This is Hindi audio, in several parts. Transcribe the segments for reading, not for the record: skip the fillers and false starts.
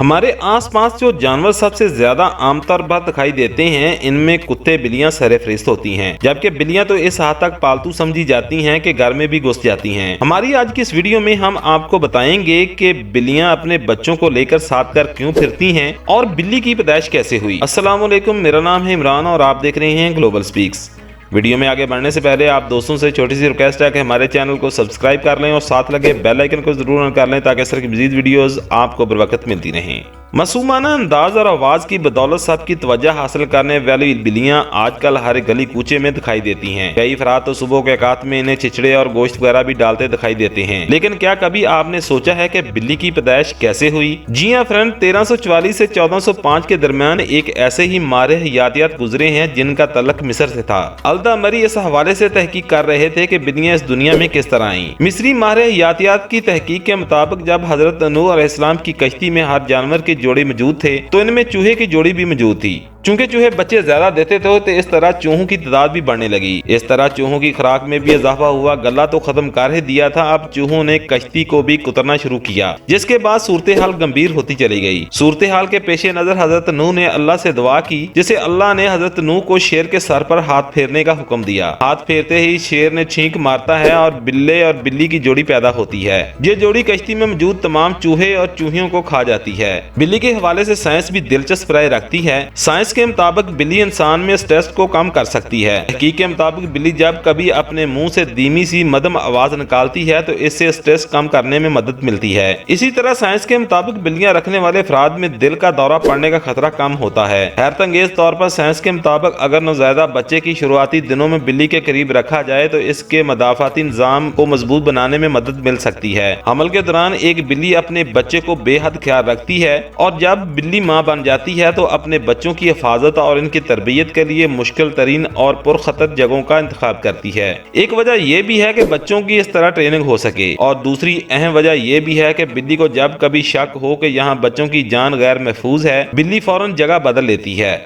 हमारे आसपास जो जानवर सबसे ज्यादा आमतौर पर दिखाई देते हैं, इनमें कुत्ते, बिल्लियां सरफहरिस्त होती हैं। जबकि बिल्लियां तो इस हद तक पालतू समझी जाती हैं कि घर में भी घुस जाती हैं। हमारी आज की इस वीडियो में हम आपको बताएंगे कि बिल्लियां अपने बच्चों को लेकर साथ कर क्यों फिरती हैं और बिल्ली की पैदाइश कैसे हुई। अस्सलाम वालेकुम, मेरा नाम है इमरान और आप देख रहे हैं ग्लोबल स्पीक्स। वीडियो में आगे बढ़ने से पहले आप दोस्तों से छोटी सी रिक्वेस्ट है कि हमारे चैनल को सब्सक्राइब कर लें और साथ लगे बेल आइकन को जरूर ऑन कर लें ताकि इस तरह की मज़ीद वीडियोस आपको बर वक्त मिलती रहें। मासूमाना अंदाज और आवाज की बदौलत सबकी तवज्जो हासिल करने वाली बिल्लियां आजकल हर गली कूचे में दिखाई देती हैं। कई अफराद तो सुबह के औकात में इन्हें चिचड़े और गोश्त वगैरह भी डालते दिखाई देते हैं। लेकिन क्या कभी आपने सोचा है कि बिल्ली की पैदाइश कैसे हुई? जी हाँ फ्रेंड, 1344 से 1405 के दरमियान एक ऐसे ही मारे हयातियात गुजरे हैं जिनका तल्लुक मिस्र से था। अल्दा मरी इस हवाले से तहकीक कर रहे थे कि बिल्लियां इस दुनिया में किस तरह आई। मिस्री मारे हयातियात की तहकीक के मुताबिक जब हजरत नूह अलैहिस्सलाम की कश्ती में हर जानवर के जोड़े मौजूद थे तो इनमें चूहे की जोड़ी भी मौजूद थी। चूंकि चूहे बच्चे ज्यादा देते थे तो इस तरह चूहों की तादाद भी बढ़ने लगी। इस तरह चूहों की खुराक में भी इजाफा हुआ। गला तो खत्म कर ही दिया था, अब चूहों ने कश्ती को भी कुतरना शुरू किया, जिसके बाद सूरत हाल गंभीर होती चली गई। सूरत हाल के पेश नजर हजरत नूह ने अल्लाह से दुआ की, जिसे अल्लाह ने हजरत नूह को शेर के सर पर हाथ फेरने का हुक्म दिया। हाथ फेरते ही शेर ने छींक मारता है और बिल्ले और बिल्ली की जोड़ी पैदा होती है। ये जोड़ी कश्ती में मौजूद तमाम चूहे और चूहियों को खा जाती है। बिल्ली के हवाले से साइंस भी दिलचस्प राय रखती है। साइंस के मुताबिक बिल्ली इंसान में स्ट्रेस को कम कर सकती है। तहकीक के मुताबिक बिल्ली जब कभी अपने मुंह से धीमी सी मध्यम आवाज निकालती है तो इससे स्ट्रेस कम करने में मदद मिलती है। इसी तरह साइंस के मुताबिक बिल्लियां रखने वाले अफराद में दिल का दौरा पड़ने का खतरा कम होता है। हैरतअंगेज तौर पर साइंस के मुताबिक अगर नौज़ायदा बच्चे की शुरुआती दिनों में बिल्ली के करीब रखा जाए तो इसके मदाफाती निज़ाम को मजबूत बनाने में मदद मिल सकती है। हमल के दौरान एक बिल्ली अपने बच्चे को बेहद ख्याल रखती है और जब बिल्ली माँ बन जाती है तो अपने बच्चों की हिफाजत और इनकी तरबियत के लिए मुश्किल तरीन और पुरखतर जगहों का इंतखाब करती है। एक वजह यह भी है कि बच्चों की इस तरह ट्रेनिंग हो सके और दूसरी अहम वजह यह भी है कि बिल्ली को जब कभी शक हो कि यहाँ बच्चों की जान गैर महफूज है, बिल्ली फौरन जगह बदल लेती है।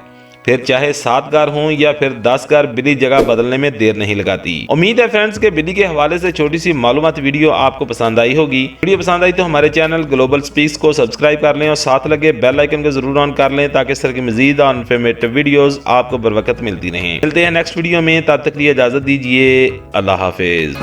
फिर चाहे 7 घर हों या फिर 10 घर, बिल्ली जगह बदलने में देर नहीं लगाती। उम्मीद है फ्रेंड्स के बिल्ली के हवाले से छोटी सी मालूमाती वीडियो आपको पसंद आई होगी। वीडियो पसंद आई तो हमारे चैनल ग्लोबल स्पीक्स को सब्सक्राइब कर लें और साथ लगे बेल आइकन को जरूर ऑन कर लें ताकि इस तरह की मजीद और इन्फॉर्मेटिव वीडियोस आपको बर वक्त मिलती रहें। मिलते हैं नेक्स्ट वीडियो में, तब तक के लिए इजाजत दीजिए। अल्लाह हाफिज।